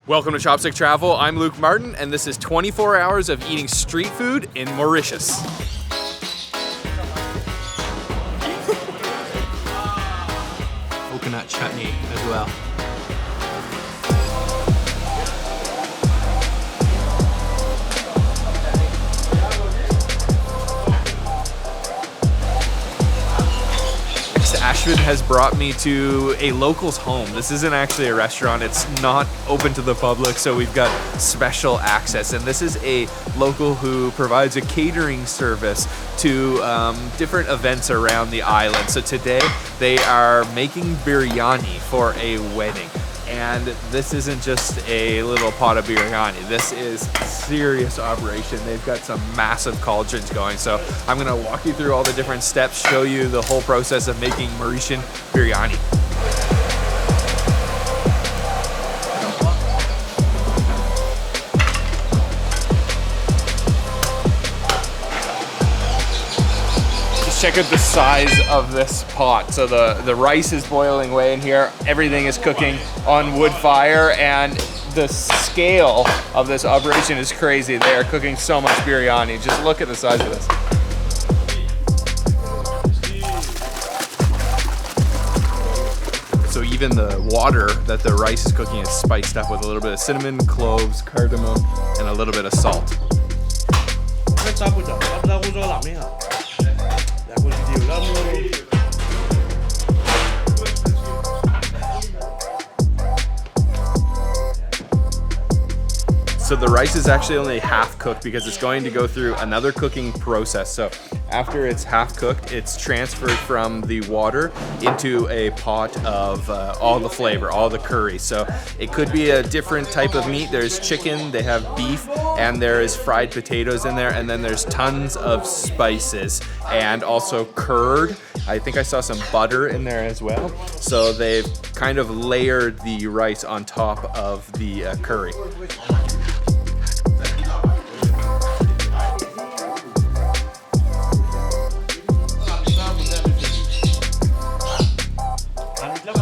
Welcome to Chopstick Travel. I'm Luke Martin, and this is 24 hours of eating street food in Mauritius. Coconut chutney as well. Ashvin has brought me to a local's home. This isn't actually a restaurant. It's not open to the public, so we've got special access. And this is a local who provides a catering service to different events around the island. So today they are making biryani for a wedding. And this isn't just a little pot of biryani. This is a serious operation. They've got some massive cauldrons going. So I'm gonna walk you through all the different steps, show you the whole process of making Mauritian biryani. Check out the size of this pot. So the rice is boiling away in here. Everything is cooking on wood fire, and the scale of this operation is crazy. They are cooking so much biryani. Just look at the size of this. So even the water that the rice is cooking is spiced up with a little bit of cinnamon, cloves, cardamom, and a little bit of salt. So the rice is actually only half cooked because it's going to go through another cooking process. So after it's half cooked, it's transferred from the water into a pot of all the flavor, all the curry. So it could be a different type of meat. There's chicken, they have beef, and there is fried potatoes in there. And then there's tons of spices and also curd. I think I saw some butter in there as well. So they've kind of layered the rice on top of the curry.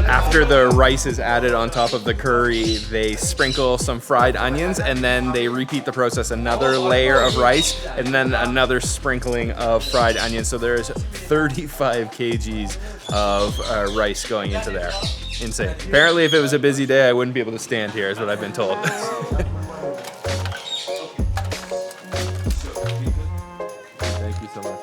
After the rice is added on top of the curry, they sprinkle some fried onions, and then they repeat the process. Another layer of rice, and then another sprinkling of fried onions. So there's 35 kgs of rice going into there. Insane. Apparently, if it was a busy day, I wouldn't be able to stand here, is what I've been told. Thank you so much.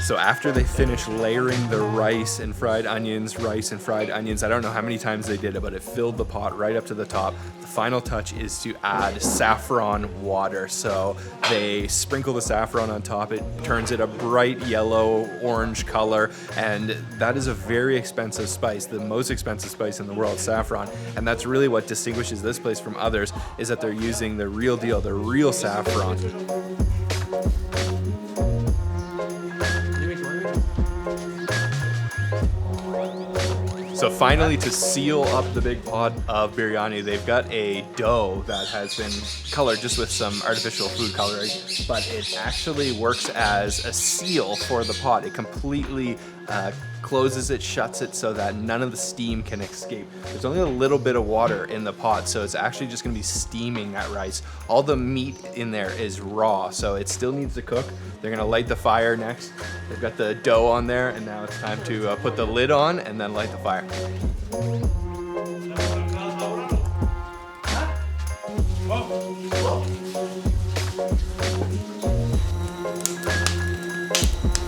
So after they finish layering the rice and fried onions, I don't know how many times they did it, but it filled the pot right up to the top. The final touch is to add saffron water. So they sprinkle the saffron on top. It turns it a bright yellow, orange color, and that is a very expensive spice, the most expensive spice in the world, saffron. And that's really what distinguishes this place from others, is that they're using the real deal, the real saffron. So finally, to seal up the big pot of biryani, they've got a dough that has been colored just with some artificial food coloring, but it actually works as a seal for the pot. It completely closes it, shuts it so that none of the steam can escape. There's only a little bit of water in the pot, so it's actually just gonna be steaming that rice. All the meat in there is raw, so it still needs to cook. They're gonna light the fire next. They've got the dough on there, and now it's time to put the lid on and then light the fire.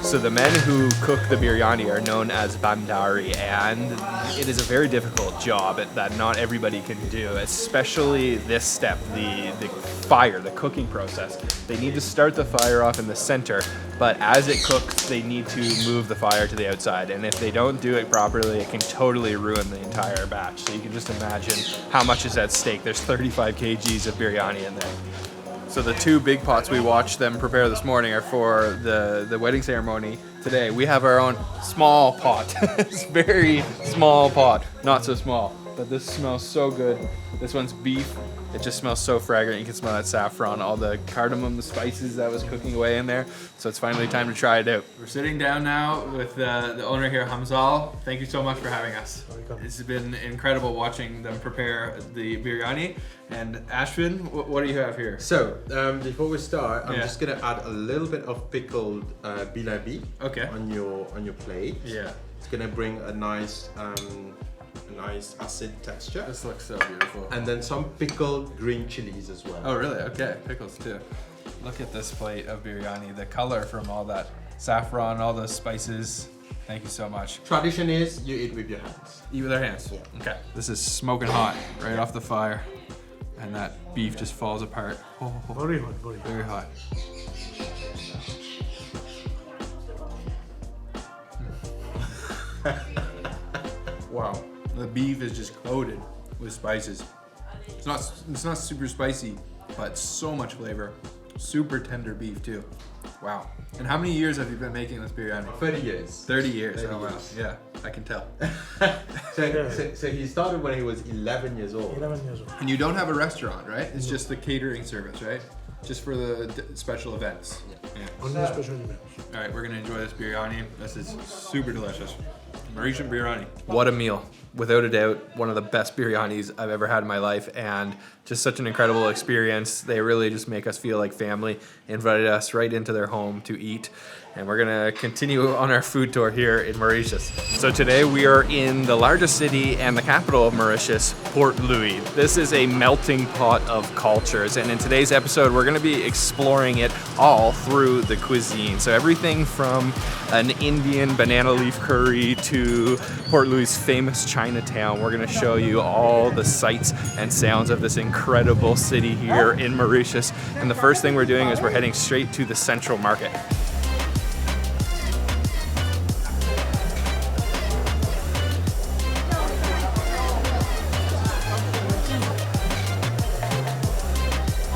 So the men who cook the biryani are known as bandari, and it is a very difficult job that not everybody can do, especially this step, the fire, the cooking process. They need to start the fire off in the center, but as it cooks, they need to move the fire to the outside, and if they don't do it properly, it can totally ruin the entire batch. So you can just imagine how much is at stake. There's 35 kgs of biryani in there. So the two big pots we watched them prepare this morning are for the wedding ceremony today. We have our own small pot. It's very small pot, not so small. but this smells so good. This one's beef. It just smells so fragrant. You can smell that saffron, all the cardamom, the spices that was cooking away in there. So it's finally time to try it out. We're sitting down now with the owner here, Hamzal. Thank you so much for having us. It's been incredible watching them prepare the biryani. And Ashwin, what do you have here? So, before we start, I'm just gonna add a little bit of pickled biryani on your plate. Yeah. It's gonna bring a nice acid texture. This looks so beautiful. And then some pickled green chilies as well. Oh really? Okay, pickles too. Look at this plate of biryani. The color from all that saffron, all those spices. Thank you so much. Tradition is you eat with your hands. Eat with our hands? Yeah. Okay. This is smoking hot, right off the fire. And that beef just falls apart. Oh, Very hot, very hot. very hot. Wow. The beef is just coated with spices. It's not super spicy, but so much flavor. Super tender beef too. Wow. And how many years have you been making this biryani? 30 years. 30 years. 30 Oh wow. years. Yeah, I can tell. So he started when he was 11 years old. 11 years old. And you don't have a restaurant, right? It's just the catering service, right? Just for the special events. Yeah. Only special events. All right, we're gonna enjoy this biryani. This is super delicious. Mauritian biryani. What a meal. Without a doubt, one of the best biryanis I've ever had in my life, and just such an incredible experience. They really just make us feel like family. Invited us right into their home to eat, and we're gonna continue on our food tour here in Mauritius. So today we are in the largest city and the capital of Mauritius, Port Louis. This is a melting pot of cultures, and in today's episode we're gonna be exploring it all through the cuisine. So everything from an Indian banana leaf curry to Port Louis' famous Chinatown. We're gonna show you all the sights and sounds of this incredible city here in Mauritius. And the first thing we're doing is we're heading straight to the central market.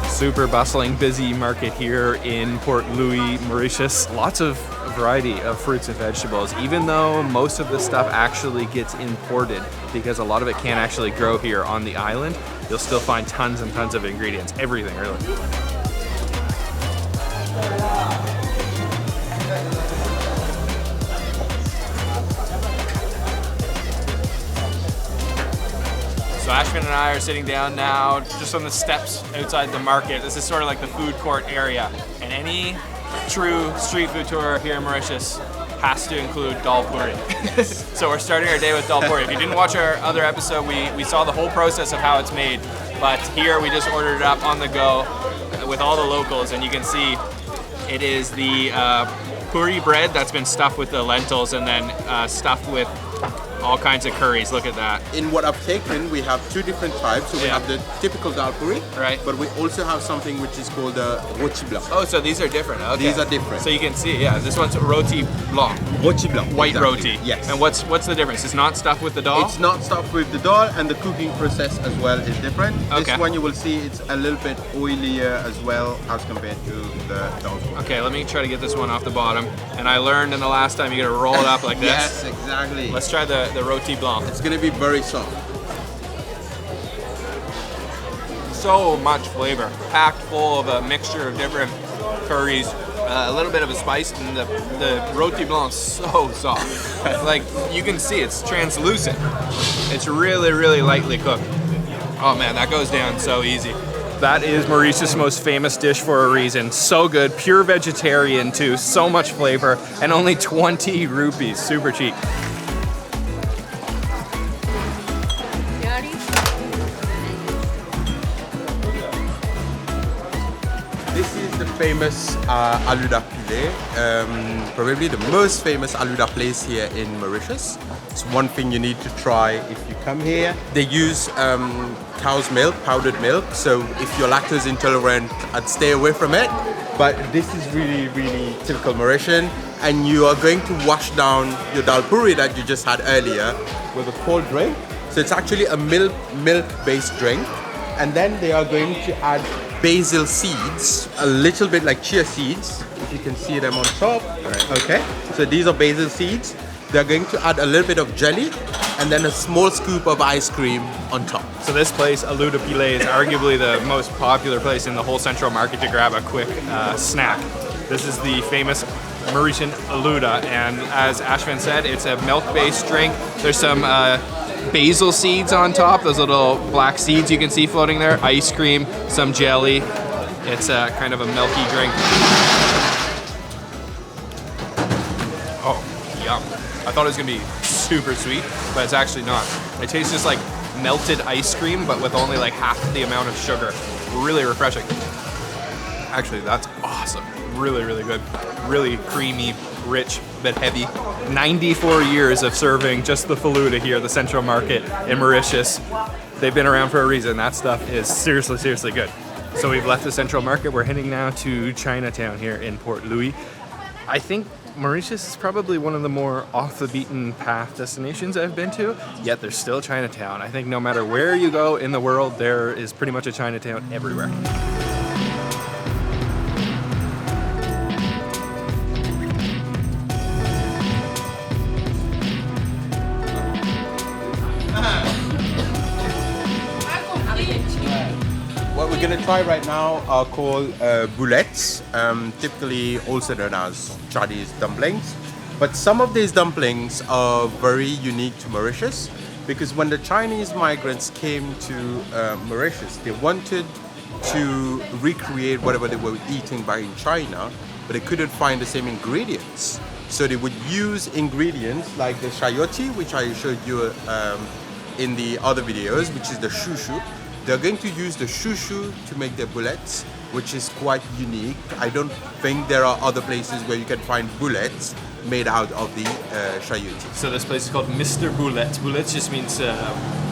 Super bustling, busy market here in Port Louis, Mauritius. Lots of variety of fruits and vegetables, even though most of the stuff actually gets imported because a lot of it can't actually grow here on the island. You'll still find tons and tons of ingredients, everything really. So Ashwin and I are sitting down now just on the steps outside the market. This is sort of like the food court area. And any true street food tour here in Mauritius has to include dal puri. So we're starting our day with dal puri. If you didn't watch our other episode, we saw the whole process of how it's made. But here we just ordered it up on the go with all the locals, and you can see it is the puri bread that's been stuffed with the lentils and then stuffed with all kinds of curries. Look at that. In what I've taken, we have two different types. So we have the typical dal puri, right? But we also have something which is called the roti blanc. Oh, so these are different. Okay. These are different. So you can see, yeah, this one's roti blanc. Roti blanc. White exactly. roti. Yes. And what's the difference? It's not stuffed with the dal? It's not stuffed with the dal, and the cooking process as well is different. Okay. This one you will see it's a little bit oilier as well as compared to the dal puri. Okay, let me try to get this one off the bottom. And I learned in the last time you gotta roll it up like this. Yes, exactly. Let's try the roti blanc. It's gonna be very soft. So much flavor, packed full of a mixture of different curries, a little bit of a spice, and the roti blanc is so soft. Like, you can see it's translucent. It's really, really lightly cooked. Oh man, that goes down so easy. That is Mauritius' most famous dish for a reason. So good, pure vegetarian too, so much flavor, and only 20 rupees, super cheap. This is the famous Alouda P, probably the most famous Alouda place here in Mauritius. It's one thing you need to try if you come here. They use cow's milk, powdered milk, so if you're lactose intolerant, I'd stay away from it. But this is really, really typical Mauritian, and you are going to wash down your dal puri that you just had earlier with a cold drink. So it's actually a milk-based drink, and then they are going to add basil seeds, a little bit like chia seeds, if you can see them on top. Right. Okay, so these are basil seeds, they're going to add a little bit of jelly and then a small scoop of ice cream on top. So this place, Alouda P, is arguably the most popular place in the whole Central Market to grab a quick snack. This is the famous Mauritian Alouda, and as Ashvin said, it's a milk-based drink. There's some basil seeds on top, those little black seeds you can see floating there, ice cream, some jelly. It's kind of a milky drink. Oh, yum. I thought it was gonna be super sweet, but it's actually not. It tastes just like melted ice cream, but with only like half the amount of sugar. Really refreshing. Actually, that's awesome. Really, really good. Really creamy, rich, but heavy. 94 years of serving just the faluda here at the Central Market in Mauritius. They've been around for a reason. That stuff is seriously, seriously good. So we've left the Central Market. We're heading now to Chinatown here in Port Louis. I think Mauritius is probably one of the more off the beaten path destinations I've been to, yet there's still Chinatown. I think no matter where you go in the world, there is pretty much a Chinatown everywhere. What we're gonna try right now are called boulettes, typically also known as Chinese dumplings. But some of these dumplings are very unique to Mauritius because when the Chinese migrants came to Mauritius, they wanted to recreate whatever they were eating back in China, but they couldn't find the same ingredients. So they would use ingredients like the chayote, which I showed you in the other videos, which is the shushu. They're going to use the shushu to make their boulettes, which is quite unique. I don't think there are other places where you can find boulettes made out of the chayote. So this place is called Mr. Boulettes. Boulettes just means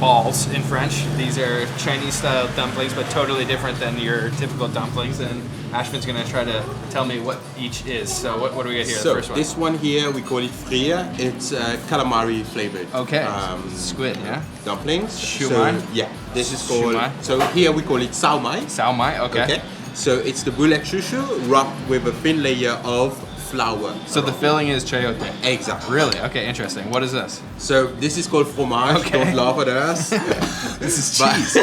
balls in French. These are Chinese style dumplings, but totally different than your typical dumplings. And Ashvin's gonna try to tell me what each is. So what do we get here? So the first one? this one here, we call it frire. It's calamari flavored. Okay. Squid, yeah. Dumplings. Shumai. So, yeah, this is called. Shumai. So here we call it sao mai. Sao mai, okay. Okay. So it's the boulette shushu wrapped with a thin layer of flour. So the filling is chayote. Exactly. Really? Okay, interesting. What is this? So this is called fromage. Okay. Don't laugh at us. This is cheese.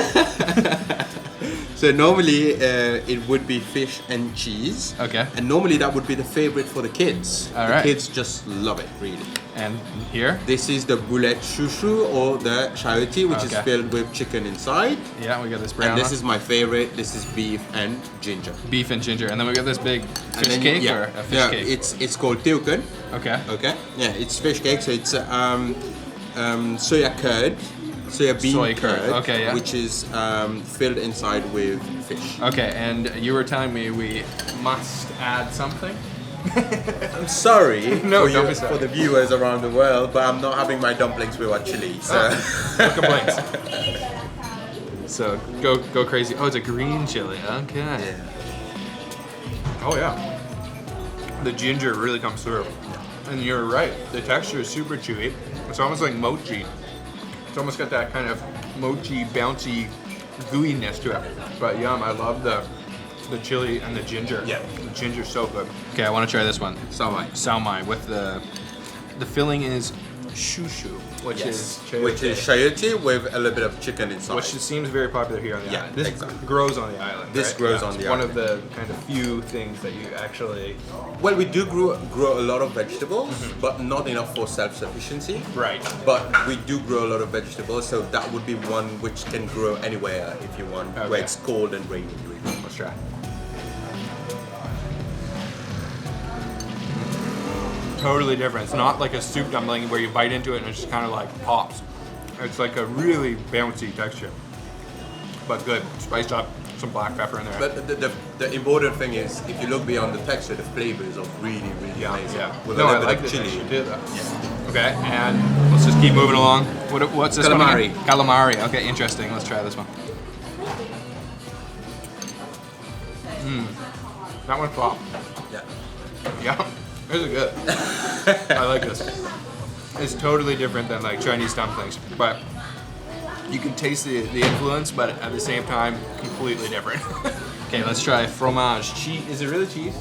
So normally it would be fish and cheese. Okay. And normally that would be the favorite for the kids. All the right. kids just love it, really. And here? This is the boulette shushu or the chayote, which is Okay. filled with chicken inside. Yeah, we got this brown And this one. is my favorite. This is beef and ginger. Beef and ginger. And then we got this big And fish then cake yeah, or a fish yeah, cake? it's called tiukan. Okay. Okay. Yeah, it's fish cake. So it's soya curd, soya bean Soy curd, curd, okay, yeah. which is filled inside with fish. Okay, and you were telling me we must add something? I'm sorry, No, for, don't be sorry. for the viewers around the world, but I'm not having my dumplings without chili. So. No complaints. So go crazy. Oh, it's a green chili. Okay. Yeah. Oh yeah. The ginger really comes through. And you're right. The texture is super chewy. It's almost like mochi. It's almost got that kind of mochi bouncy gooiness to it. But yum, I love the chili and the ginger. Yeah. The ginger's so good. Okay, I want to try this one. Sao mai. Sao mai with the filling is shushu, which Yes. is chayote. Which is chayote with a little bit of chicken inside. Which seems very popular here on the Yeah, island. This exactly. grows on the island. This right? grows Yeah, on it's the one island. of the kind of few things that you actually. Well, we do grow a lot of vegetables, but not enough for self-sufficiency. Right. But we do grow a lot of vegetables, so that would be one which can grow anywhere if you want, Okay. where it's cold and rainy. Really. Let's try. Totally different. It's not like a soup dumpling where you bite into it and it just kind of like pops. It's like a really bouncy texture, but good. Spiced up, some black pepper in there. But the important thing is, if you look beyond the texture, the flavors are really, really amazing. Yeah. With No, a I little like bit the of texture chili. too, though. Yeah. Okay, and let's just keep moving along. What's this one? Calamari. again? Calamari. Okay, interesting. Let's try this one. That one popped. Yeah. Yeah, this is good. I like this. It's totally different than like Chinese dumplings, but you can taste the influence, but at the same time, completely different. Okay, let's try fromage. Cheese? Is it really cheese?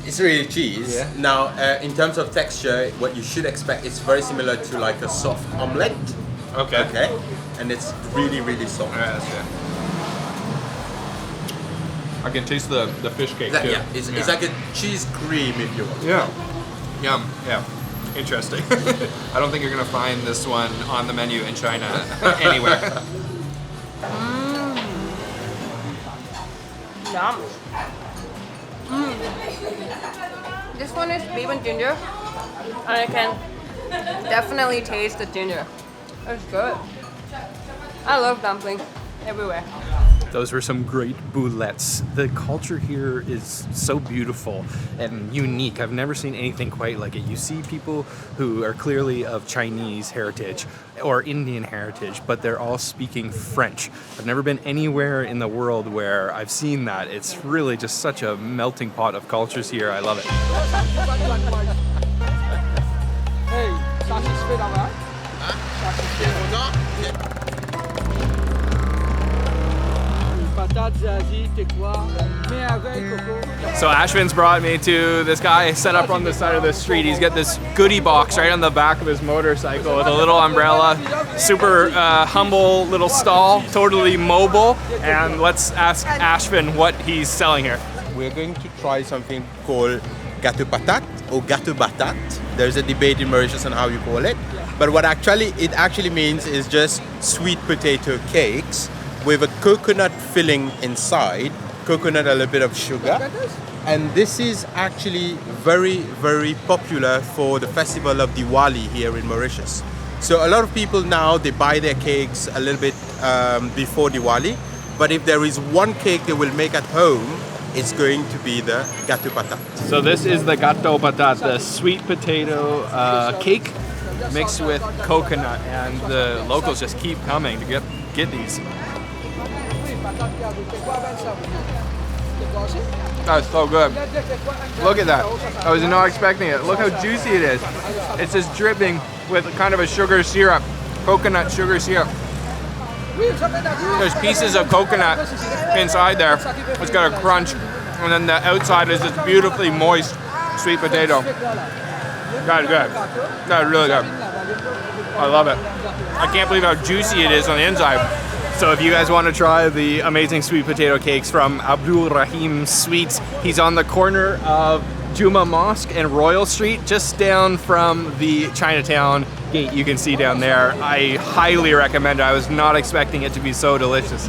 It's really cheese. Yeah. Now, in terms of texture, what you should expect, it's very similar to like a soft omelette. Okay. Okay. And it's really, really soft. Alright, that's good. I can taste the fish cake too. Yeah, it's like a cheese cream if you want. Yeah. Yum. Yeah. Interesting. I don't think you're gonna find this one on the menu in China anywhere. Yum. This one is beef and ginger, and I can definitely taste the ginger. It's good. I love dumplings everywhere. Those were some great boulettes. The culture here is so beautiful and unique. I've never seen anything quite like it. You see people who are clearly of Chinese heritage or Indian heritage, but they're all speaking French. I've never been anywhere in the world where I've seen that. It's really just such a melting pot of cultures here. I love it. So Ashvin's brought me to this guy set up on the side of the street. He's got this goodie box right on the back of his motorcycle with a little umbrella. Super humble little stall, totally mobile. And let's ask Ashvin what he's selling here. We're going to try something called gâteau patate or gâteau batat. There's a debate in Mauritius on how you call it. But what it actually means is just sweet potato cakes with a coconut filling inside, coconut, a little bit of sugar. And this is actually very, very popular for the festival of Diwali here in Mauritius. So a lot of people now, they buy their cakes a little bit before Diwali. But if there is one cake they will make at home, it's going to be the gâteau patate. So this is the gâteau patate, the sweet potato cake mixed with coconut. And the locals just keep coming to get these. That's so good. Look at that. I was not expecting it. Look how juicy it is. It's just dripping with kind of a sugar syrup, coconut sugar syrup. There's pieces of coconut inside there. It's got a crunch. And then the outside is this beautifully moist sweet potato. That's good. That's really good. I love it. I can't believe how juicy it is on the inside. So if you guys want to try the amazing sweet potato cakes from Abdul Rahim Sweets, he's on the corner of Juma Mosque and Royal Street, just down from the Chinatown gate you can see down there. I highly recommend it. I was not expecting it to be so delicious.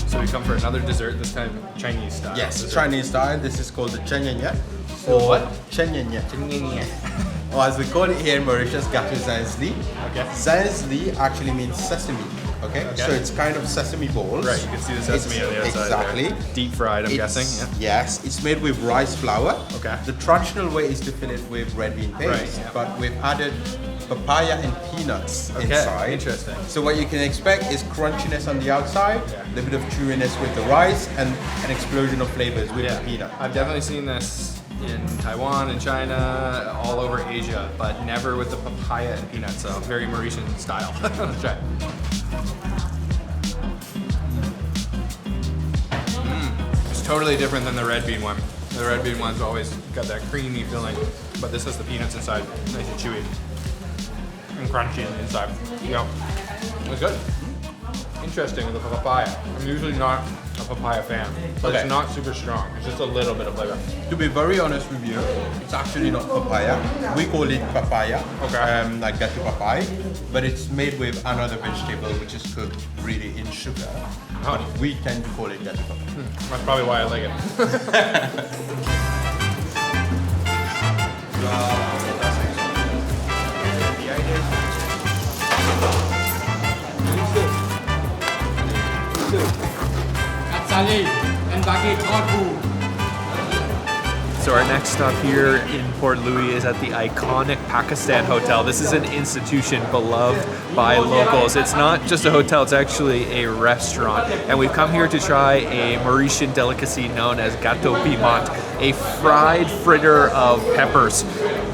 So we come for another dessert, this time Chinese style. Yes, dessert. Chinese style. This is called the Chenyanya. Or what? Chenyanya. Or as we call it here in Mauritius, gâteau zansli. Okay. Zansli actually means sesame. Okay? So it's kind of sesame balls. Right, you can see the sesame on the outside. Exactly. There. Deep fried, I'm guessing. Yeah. Yes, it's made with rice flour. Okay. The traditional way is to fill it with red bean paste, Right, yeah. but we've added papaya and peanuts inside. Interesting. So what you can expect is crunchiness on the outside, Yeah. a little bit of chewiness with the rice, and an explosion of flavors with the peanut. I've definitely seen this in Taiwan and China, all over Asia, but never with the papaya and peanuts, so very Mauritian style. Let's try it. It's totally different than the red bean one. The red bean one's always got that creamy filling, but this has the peanuts inside, nice and chewy and crunchy on the inside. Yeah, it's good. Interesting with the papaya. I'm usually not a papaya fan, but it's not super strong. It's just a little bit of flavor. To be very honest with you, it's actually not papaya. We call it papaya, like gâteau papaye, but it's made with another vegetable which is cooked really in sugar. But we tend to call it gâteau papaye. That's probably why I like it. So our next stop here in Port Louis is at the iconic Pakistan Hotel. This is an institution beloved by locals. It's not just a hotel, it's actually a restaurant. And we've come here to try a Mauritian delicacy known as gâteau piment, a fried fritter of peppers.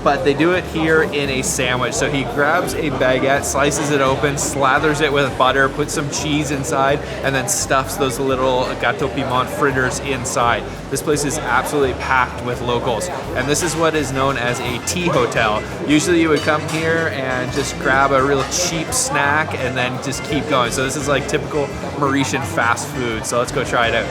but they do it here in a sandwich. So he grabs a baguette, slices it open, slathers it with butter, puts some cheese inside, and then stuffs those little gâteau piment fritters inside. This place is absolutely packed with locals, and this is what is known as a tea hotel. Usually you would come here and just grab a real cheap snack and then just keep going. So this is like typical Mauritian fast food. So let's go try it out.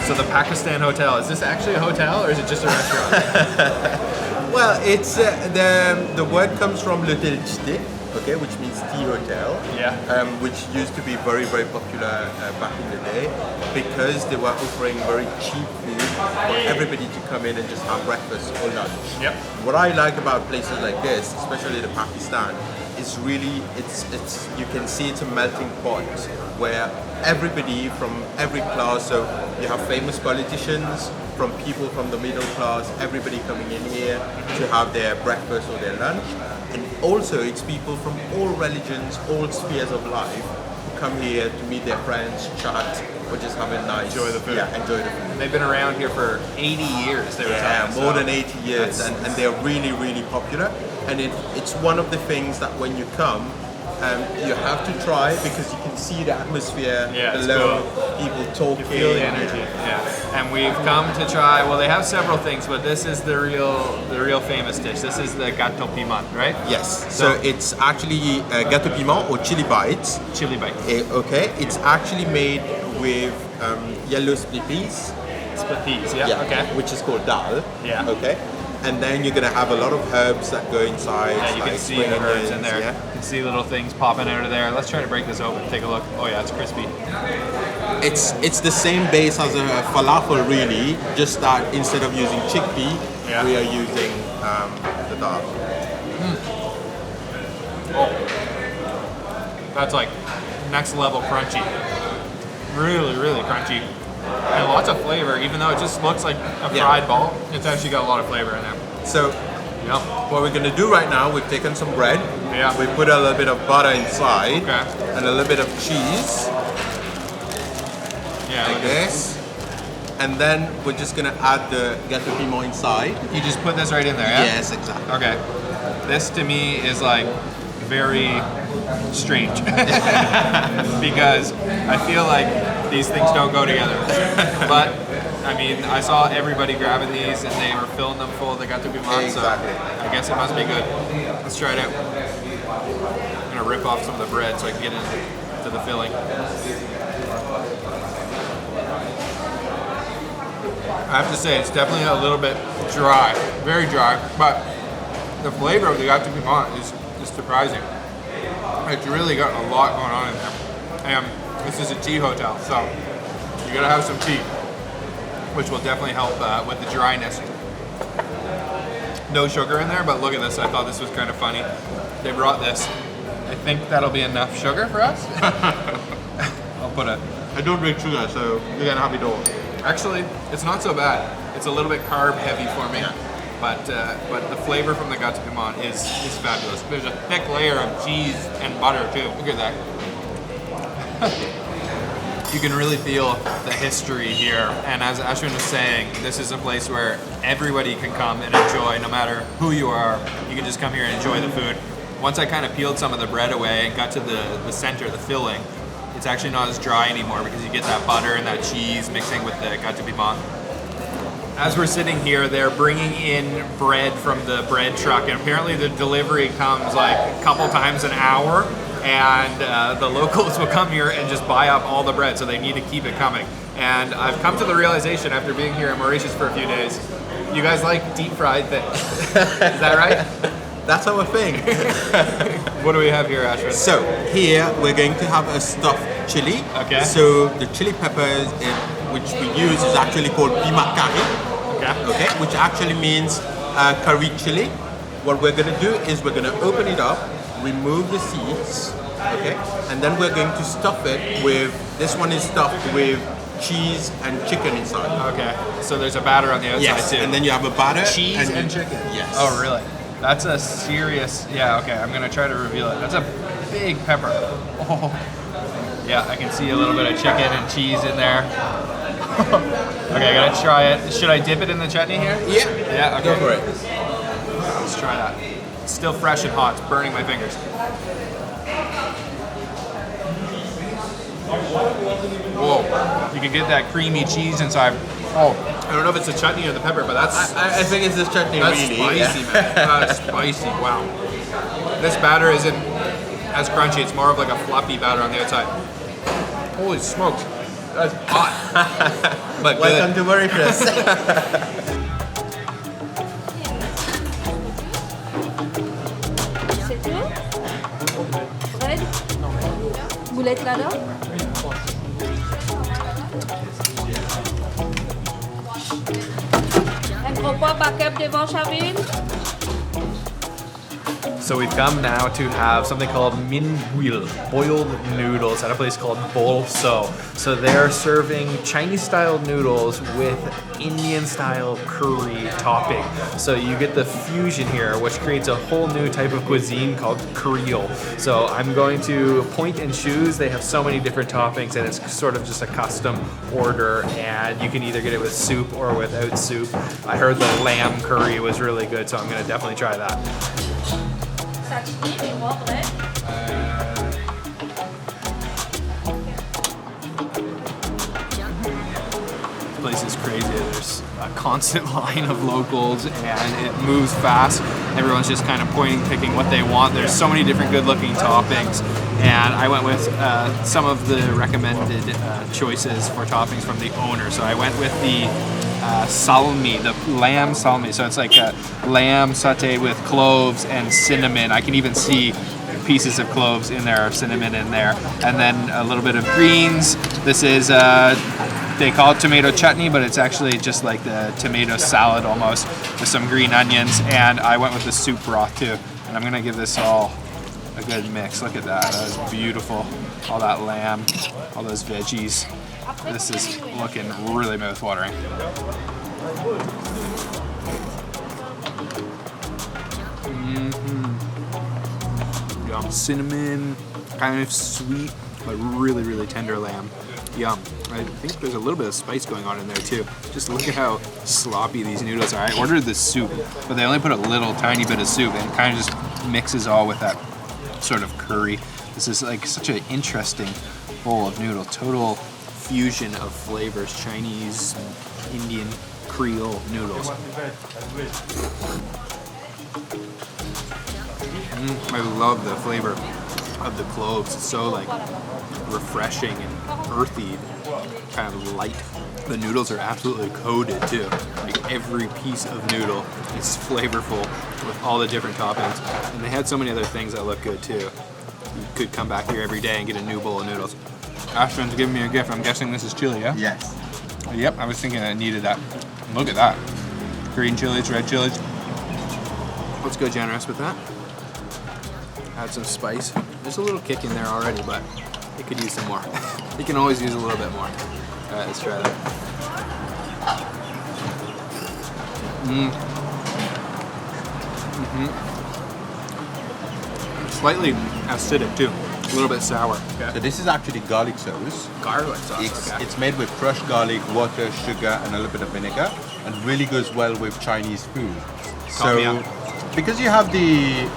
So the Pakistan Hotel, is this actually a hotel or is it just a restaurant? Well, it's the word comes from l'hôtel CHOPSTICK, okay, which means tea hotel. Yeah. Which used to be very, very popular back in the day because they were offering very cheap food for everybody to come in and just have breakfast or lunch. Yep. What I like about places like this, especially the Pakistan, is really it's you can see it's a melting pot where everybody from every class, so you have famous politicians, from people from the middle class, everybody coming in here to have their breakfast or their lunch. And also it's people from all religions, all spheres of life who come here to meet their friends, chat, or just have a nice... Enjoy the food. Yeah, enjoy the food. They've been around here for 80 years, they were Yeah, telling us, more so than 80 years, and they're really, really popular. And it's one of the things that when you come, you have to try because you can see the atmosphere it's below, cool. people talking. You feel the energy, yeah. And we've come to try, well, they have several things, but this is the real famous dish. This is the gâteau piment, right? Yes, so it's actually gâteau piment or chili bites. Chili bites. Okay, it's actually made with yellow split peas. Split peas, yeah, okay. Which is called dal. Yeah. Okay. And then you're gonna have a lot of herbs that go inside. Yeah, you can see the herbs in there. You can see little things popping out of there. Let's try to break this open. Take a look. Oh yeah, it's crispy. It's the same base as a falafel, really. Just that instead of using chickpea, we are using the dal. Oh, that's like next level crunchy. Really, really crunchy. And lots of flavor, even though it just looks like a fried ball, it's actually got a lot of flavor in there. So, what we're gonna do right now, we've taken some bread. Yeah. We put a little bit of butter inside. Okay. And a little bit of cheese. Yeah. Like this. And then we're just gonna add the gâteau piment inside. You just put this right in there, yeah? Yes, exactly. Okay. This to me is like very strange because I feel like these things don't go together. But I mean, I saw everybody grabbing these and they were filling them full of the gâteau piment, Exactly. so I guess it must be good. Let's try it out. I'm gonna rip off some of the bread so I can get into the filling. I have to say, it's definitely a little bit dry, very dry, but the flavor of the gâteau piment is surprising. It's really got a lot going on in there. And this is a tea hotel, so you gotta have some tea, which will definitely help with the dryness. No sugar in there, but look at this. I thought this was kind of funny. They brought this. I think that'll be enough sugar for us. I'll put it. I don't drink sugar, so you're gonna have it all. Actually, it's not so bad. It's a little bit carb heavy for me. But the flavor from the gâteau piment is fabulous. There's a thick layer of cheese and butter too. Look at that. You can really feel the history here. And as Ashwin was saying, this is a place where everybody can come and enjoy, no matter who you are. You can just come here and enjoy the food. Once I kind of peeled some of the bread away and got to the center, the filling, it's actually not as dry anymore because you get that butter and that cheese mixing with the gâteau piment. As we're sitting here, they're bringing in bread from the bread truck, and apparently the delivery comes like a couple times an hour, and the locals will come here and just buy up all the bread, so they need to keep it coming. And I've come to the realization after being here in Mauritius for a few days, you guys like deep fried things. Is that right? That's our thing. What do we have here, Ashwin? So here we're going to have a stuffed chili. Okay. So the chili peppers which we use is actually called pima curry. Okay. Which actually means curry chili. What we're gonna do is we're gonna open it up, remove the seeds, okay, and then we're going to stuff it with. This one is stuffed with cheese and chicken inside. Okay. So there's a batter on the outside Yes. too. And then you have a batter. Cheese and chicken. Yes. Oh, really? That's a serious. Yeah. Okay. I'm gonna try to reveal it. That's a big pepper. Oh. Yeah, I can see a little bit of chicken and cheese in there. Okay, I gotta try it. Should I dip it in the chutney here? Yeah. Yeah, okay. Go for it. Let's try that. It's still fresh and hot. It's burning my fingers. Whoa. You can get that creamy cheese inside. Oh, I don't know if it's the chutney or the pepper, but that's I think it's this chutney that's really. spicy, man. That's spicy. Wow. This batter isn't as crunchy. It's more of like a fluffy batter on the outside. Holy smokes. That's hot. But Welcome to Mauritius. C'est tout? Bread? Boulette là-dedans? Un gros pot backup devant Chaville? So we've come now to have something called min huil, boiled noodles at a place called Bol So. So they're serving Chinese-style noodles with Indian-style curry topping. So you get the fusion here, which creates a whole new type of cuisine called Creole. So I'm going to point and choose. They have so many different toppings, and it's sort of just a custom order, and you can either get it with soup or without soup. I heard the lamb curry was really good, so I'm going to definitely try that. Sashimi, more bread? This place is crazy. There's a constant line of locals and it moves fast. Everyone's just kind of pointing, picking what they want. There's so many different good looking toppings, and I went with some of the recommended choices for toppings from the owner. So I went with the salmi, the lamb salmi. So it's like a lamb sauteed with cloves and cinnamon. I can even see pieces of cloves in there, or cinnamon in there, and then a little bit of greens. This is they call it tomato chutney, but it's actually just like the tomato salad almost, with some green onions. And I went with the soup broth too. And I'm gonna give this all a good mix. Look at that. That is beautiful. All that lamb, all those veggies. This is looking really mouth-watering. Yum. Cinnamon, kind of sweet, but really, really tender lamb. Yum. I think there's a little bit of spice going on in there too. Just look at how sloppy these noodles are. I ordered the soup, but they only put a little tiny bit of soup, and it kind of just mixes all with that sort of curry. This is like such an interesting bowl of noodle. Total fusion of flavors. Chinese, Indian, Creole noodles. I love the flavor of the cloves. It's so like refreshing and earthy, kind of light. The noodles are absolutely coated too. Like every piece of noodle is flavorful with all the different toppings. And they had so many other things that look good too. You could come back here every day and get a new bowl of noodles. Ashton's giving me a gift. I'm guessing this is chili, yeah? Yes. Yep, I was thinking I needed that. Look at that. Green chilies, red chilies. Let's go generous with that. Add some spice. There's a little kick in there already, but it could use some more. You can always use a little bit more. All right, let's try that. Slightly acidic too. A little bit sour. So this is actually garlic sauce. Garlic sauce. It's made with crushed garlic, water, sugar, and a little bit of vinegar, and really goes well with Chinese food. Tom So, yum. because you have the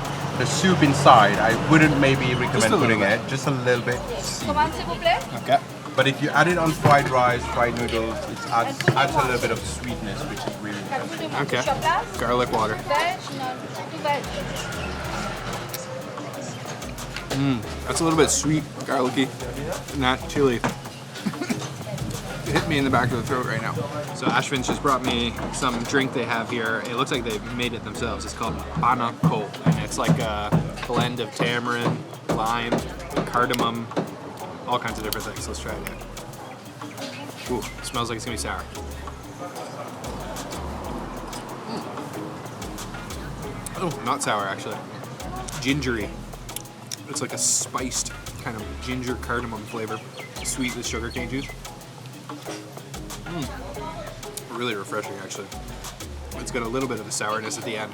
soup inside, I wouldn't maybe recommend a little putting bit. it. Just a little bit. Commande s'il vous plaît? Okay. But if you add it on fried rice, fried noodles, it adds a little bit of sweetness, which is really nice. Okay. Sur place? Garlic water. Veg? Non, tout veg. That's a little bit sweet, garlicky, not chili. It hit me in the back of the throat right now. So Ashvin's just brought me some drink they have here. It looks like they made it themselves. It's called Pana Ko, and it's like a blend of tamarind, lime, cardamom, all kinds of different things. Let's try it out. Ooh, smells like it's gonna be sour. Oh, not sour actually. Gingery. It's like a spiced kind of ginger cardamom flavor, sweet with sugarcane juice. Really refreshing actually. It's got a little bit of a sourness at the end.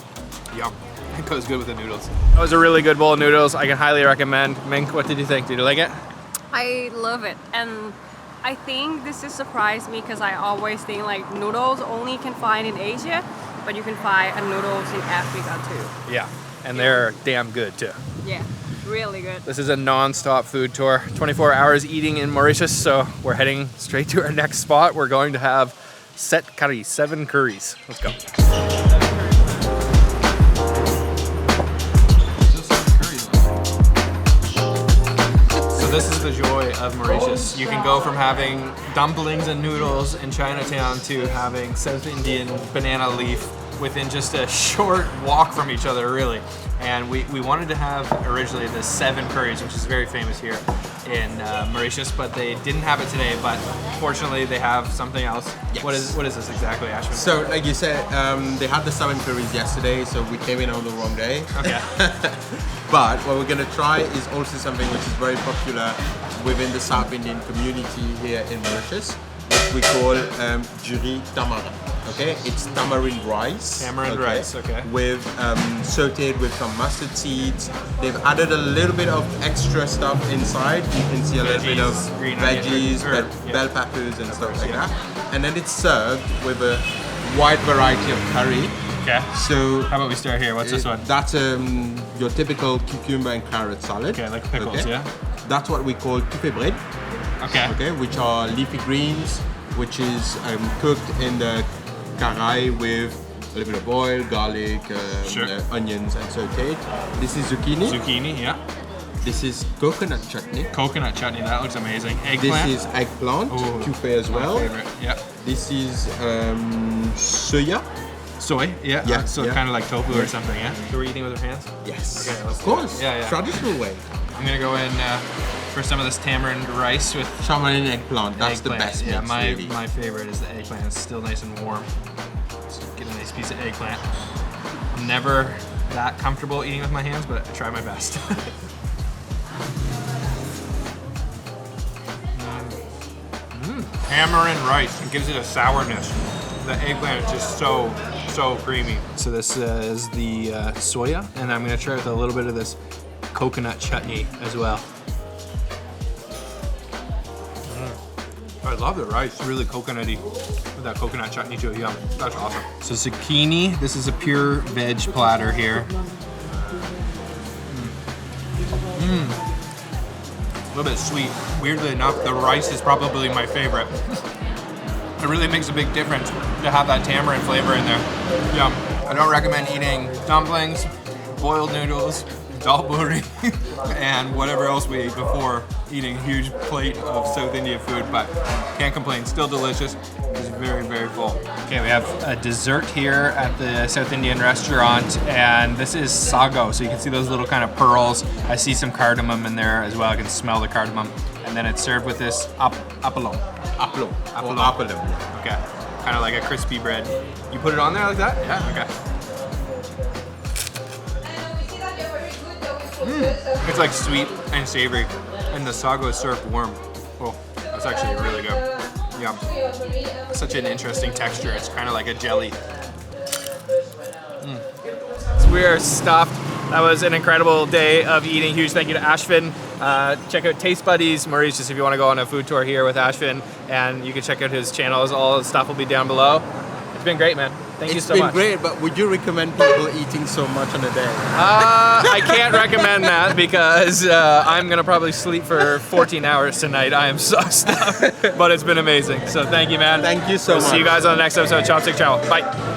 Yum. It goes good with the noodles. That was a really good bowl of noodles. I can highly recommend. Mink, what did you think? Did you like it? I love it, and I think this has surprised me because I always think like noodles only can find in Asia, but you can find noodles in Africa too. Yeah, and they're damn good too. Yeah, really good. This is a non-stop food tour, 24 hours eating in Mauritius, so we're heading straight to our next spot. We're going to have set curry, 7 curries. Let's go. So this is the joy of Mauritius. You can go from having dumplings and noodles in Chinatown to having South Indian banana leaf within just a short walk from each other, really. And we wanted to have originally the 7 curries, which is very famous here in Mauritius, but they didn't have it today. But fortunately, they have something else. Yes. What is this exactly, Ashwin? So, like you said, they had the 7 curries yesterday, so we came in on the wrong day. Okay. But what we're gonna try is also something which is very popular within the South Indian community here in Mauritius, which we call juri tamarind. Okay, it's tamarind rice. Tamarind rice, okay. With sauteed with some mustard seeds. They've added a little bit of extra stuff inside. You can see a little bit of Veggies, green veggies, onions, bell peppers and stuff like that. And then it's served with a wide variety of curry. Okay. So How about we start here? What's this one? that's your typical cucumber and carrot salad. Okay, like pickles, yeah? That's what we call touffé bread. Okay. Okay, which are leafy greens, which is cooked in the karahi with a little bit of oil, garlic, Sure. onions, and sauteed. This is zucchini. Zucchini, yeah. This is coconut chutney. Coconut chutney, that looks amazing. This Eggplant. is eggplant, Ooh, touffé as my well. favorite, yeah. This is soya. Soy, yeah. Yeah, So yeah. kind of like tofu or something, yeah? So we're eating with our hands? Yes, Okay, let's of do it. course. Yeah, yeah. Traditional way. I'm gonna go in for some of this tamarind rice with Tamarind eggplant. That's eggplant. the best Yeah, mix, my really. my favorite is the eggplant. It's still nice and warm. So get a nice piece of eggplant. I'm never that comfortable eating with my hands, but I try my best. Tamarind rice. It gives it a sourness. The eggplant is just so creamy. So this is the soya, and I'm gonna try with a little bit of this coconut chutney as well. I love the rice, really coconutty with that coconut chutney too. Yum, that's awesome. So zucchini, this is a pure veg platter here. A little bit sweet. Weirdly enough, the rice is probably my favorite. It really makes a big difference to have that tamarind flavor in there. Yum. I don't recommend eating dumplings, boiled noodles, dal puri, and whatever else we ate before eating a huge plate of South Indian food, but can't complain. Still delicious. It's very, very full. Okay, we have a dessert here at the South Indian restaurant, and this is Sago. So you can see those little kind of pearls. I see some cardamom in there as well. I can smell the cardamom. And then it's served with this apollo. Apollo. Apollo. Apollo. Okay, kind of like a crispy bread. You put it on there like that? Yeah, okay. It's like sweet and savory, and the sago is served warm. Oh, that's actually really good. Yum. Such an interesting texture. It's kind of like a jelly. So we are stuffed. That was an incredible day of eating. Huge thank you to Ashvin. Check out Taste Buddies Mauritius if you want to go on a food tour here with Ashvin, and you can check out his channels. All the stuff will be down below. It's been great, man. Thank you so much. It's been great, but would you recommend people eating so much on a day? I can't recommend that because I'm gonna probably sleep for 14 hours tonight. I am so stuffed, but it's been amazing. So thank you, man. Thank you so much. See you guys on the next episode of Chopstick Channel. Bye.